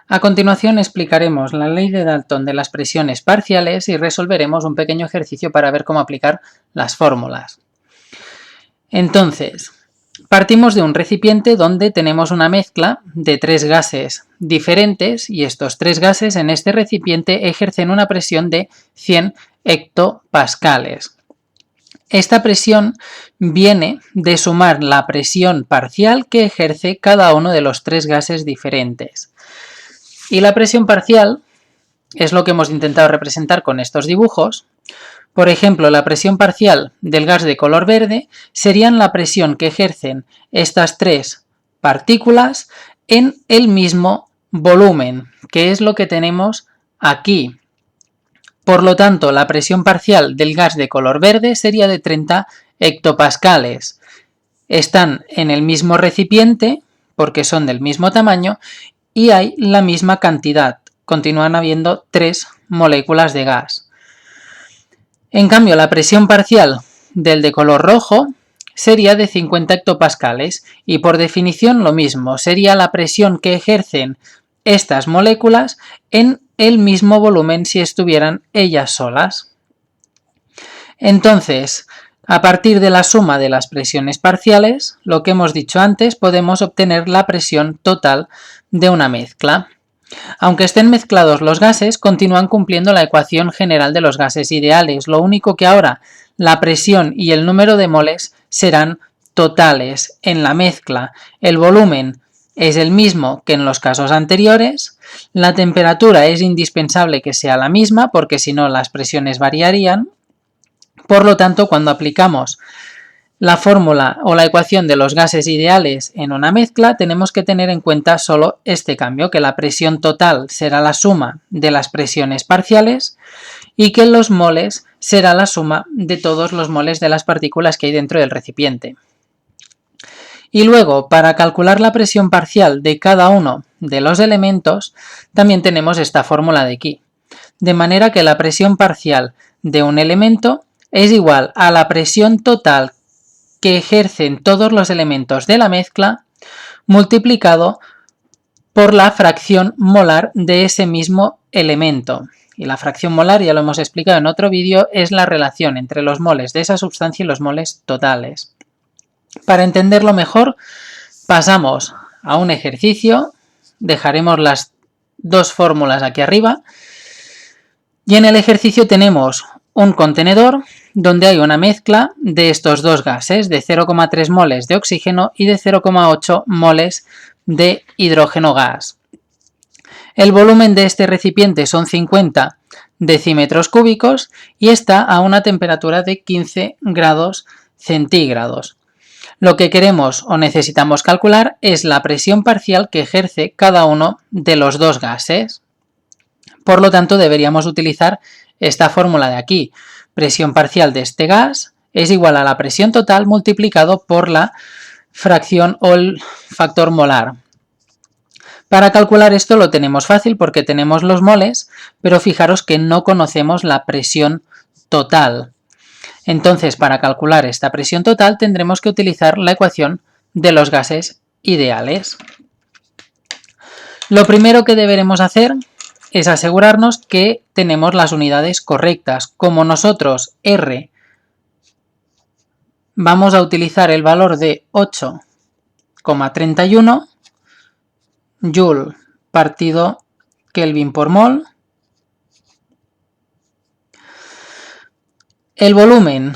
A continuación explicaremos la ley de Dalton de las presiones parciales y resolveremos un pequeño ejercicio para ver cómo aplicar las fórmulas. Entonces, partimos de un recipiente donde tenemos una mezcla de tres gases diferentes y estos tres gases en este recipiente ejercen una presión de 100 hectopascales. Esta presión viene de sumar la presión parcial que ejerce cada uno de los tres gases diferentes. Y la presión parcial es lo que hemos intentado representar con estos dibujos. Por ejemplo, la presión parcial del gas de color verde serían la presión que ejercen estas tres partículas en el mismo volumen, que es lo que tenemos aquí. Por lo tanto, la presión parcial del gas de color verde sería de 30 hectopascales. Están en el mismo recipiente, porque son del mismo tamaño, y hay la misma cantidad. Continúan habiendo tres moléculas de gas. En cambio, la presión parcial del de color rojo sería de 50 hectopascales y por definición lo mismo, sería la presión que ejercen estas moléculas en el mismo volumen si estuvieran ellas solas. Entonces, a partir de la suma de las presiones parciales, lo que hemos dicho antes, podemos obtener la presión total de una mezcla. Aunque estén mezclados los gases, continúan cumpliendo la ecuación general de los gases ideales, lo único que ahora la presión y el número de moles serán totales en la mezcla. El volumen es el mismo que en los casos anteriores, la temperatura es indispensable que sea la misma porque si no las presiones variarían. Por lo tanto, cuando aplicamos la fórmula o la ecuación de los gases ideales en una mezcla, tenemos que tener en cuenta solo este cambio, que la presión total será la suma de las presiones parciales y que los moles será la suma de todos los moles de las partículas que hay dentro del recipiente. Y luego, para calcular la presión parcial de cada uno de los elementos, también tenemos esta fórmula de aquí. De manera que la presión parcial de un elemento es igual a la presión total que ejercen todos los elementos de la mezcla multiplicado por la fracción molar de ese mismo elemento. Y la fracción molar, ya lo hemos explicado en otro vídeo, es la relación entre los moles de esa sustancia y los moles totales. Para entenderlo mejor, pasamos a un ejercicio, dejaremos las dos fórmulas aquí arriba, y en el ejercicio tenemos un contenedor donde hay una mezcla de estos dos gases, de 0,3 moles de oxígeno y de 0,8 moles de hidrógeno gas. El volumen de este recipiente son 50 decímetros cúbicos y está a una temperatura de 15 grados centígrados. Lo que queremos o necesitamos calcular es la presión parcial que ejerce cada uno de los dos gases. Por lo tanto, deberíamos utilizar esta fórmula de aquí. Presión parcial de este gas es igual a la presión total multiplicado por la fracción o el factor molar. Para calcular esto lo tenemos fácil porque tenemos los moles, pero fijaros que no conocemos la presión total. Entonces, para calcular esta presión total tendremos que utilizar la ecuación de los gases ideales. Lo primero que deberemos hacer es asegurarnos que tenemos las unidades correctas. Como nosotros R vamos a utilizar el valor de 8,31 Joule partido Kelvin por mol. El volumen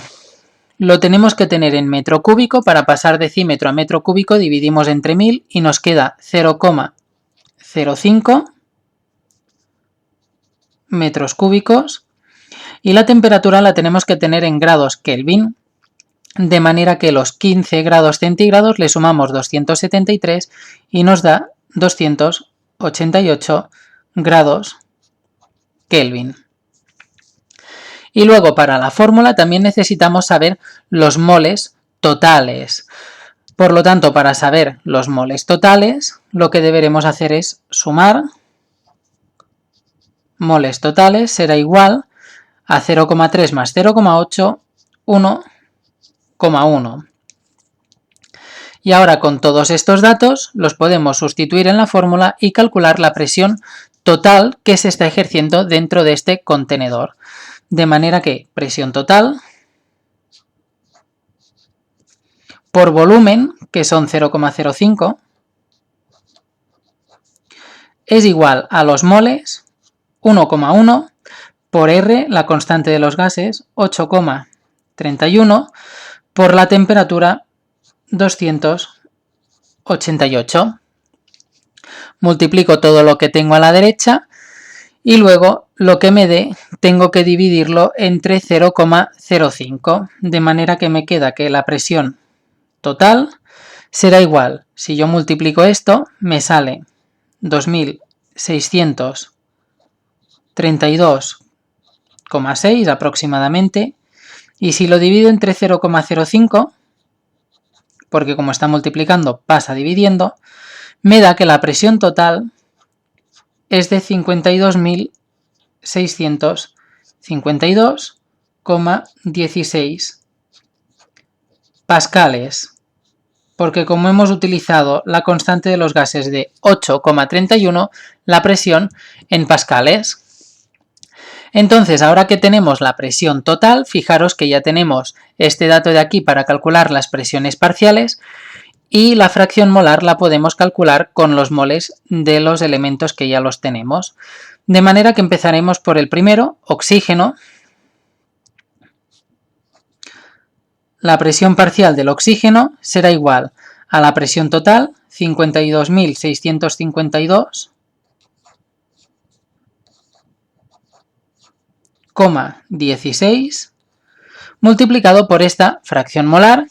lo tenemos que tener en metro cúbico. Para pasar decímetro a metro cúbico dividimos entre 1000 y nos queda 0,05 metros cúbicos. Y la temperatura la tenemos que tener en grados Kelvin, de manera que los 15 grados centígrados le sumamos 273 y nos da 288 grados Kelvin. Y luego para la fórmula también necesitamos saber los moles totales. Por lo tanto, para saber los moles totales, lo que deberemos hacer es sumar moles totales, será igual a 0,3 más 0,8, 1,1. Y ahora con todos estos datos los podemos sustituir en la fórmula y calcular la presión total que se está ejerciendo dentro de este contenedor. De manera que presión total por volumen, que son 0,05, es igual a los moles 1,1 por R, la constante de los gases, 8,31 por la temperatura 288. Multiplico todo lo que tengo a la derecha y luego lo que me dé tengo que dividirlo entre 0,05, de manera que me queda que la presión total será igual. Si yo multiplico esto, me sale 2632,6 aproximadamente, y si lo divido entre 0,05, porque como está multiplicando pasa dividiendo, me da que la presión total es de 52.652,16 pascales, porque como hemos utilizado la constante de los gases de 8,31, la presión en pascales. Entonces, ahora que tenemos la presión total, fijaros que ya tenemos este dato de aquí para calcular las presiones parciales, y la fracción molar la podemos calcular con los moles de los elementos que ya los tenemos. De manera que empezaremos por el primero, oxígeno. La presión parcial del oxígeno será igual a la presión total, 52.652,16, multiplicado por esta fracción molar,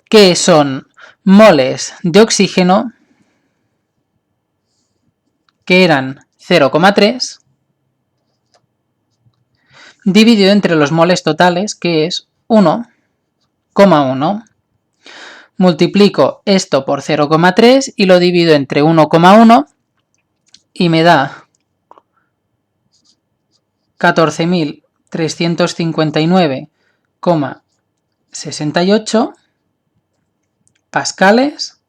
que son moles de oxígeno, que eran 0,3, dividido entre los moles totales, que es 1,1. Multiplico esto por 0,3 y lo divido entre 1,1 y me da 14.359,68 pascales.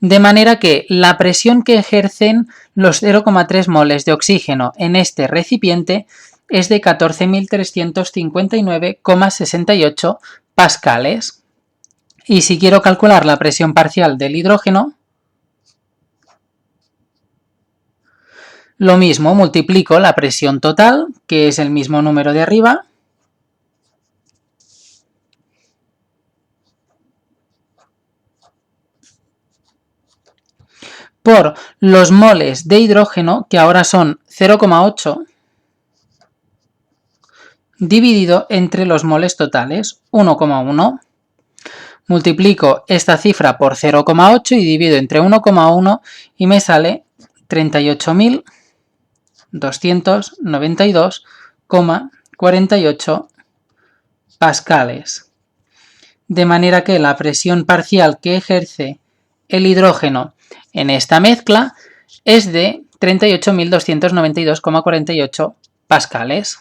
De manera que la presión que ejercen los 0,3 moles de oxígeno en este recipiente es de 14.359,68 pascales. Y si quiero calcular la presión parcial del hidrógeno, lo mismo, multiplico la presión total, que es el mismo número de arriba, por los moles de hidrógeno, que ahora son 0,8, dividido entre los moles totales, 1,1. Multiplico esta cifra por 0,8 y divido entre 1,1 y me sale 38.292,48 pascales. De manera que la presión parcial que ejerce el hidrógeno en esta mezcla es de 38.292,48 pascales.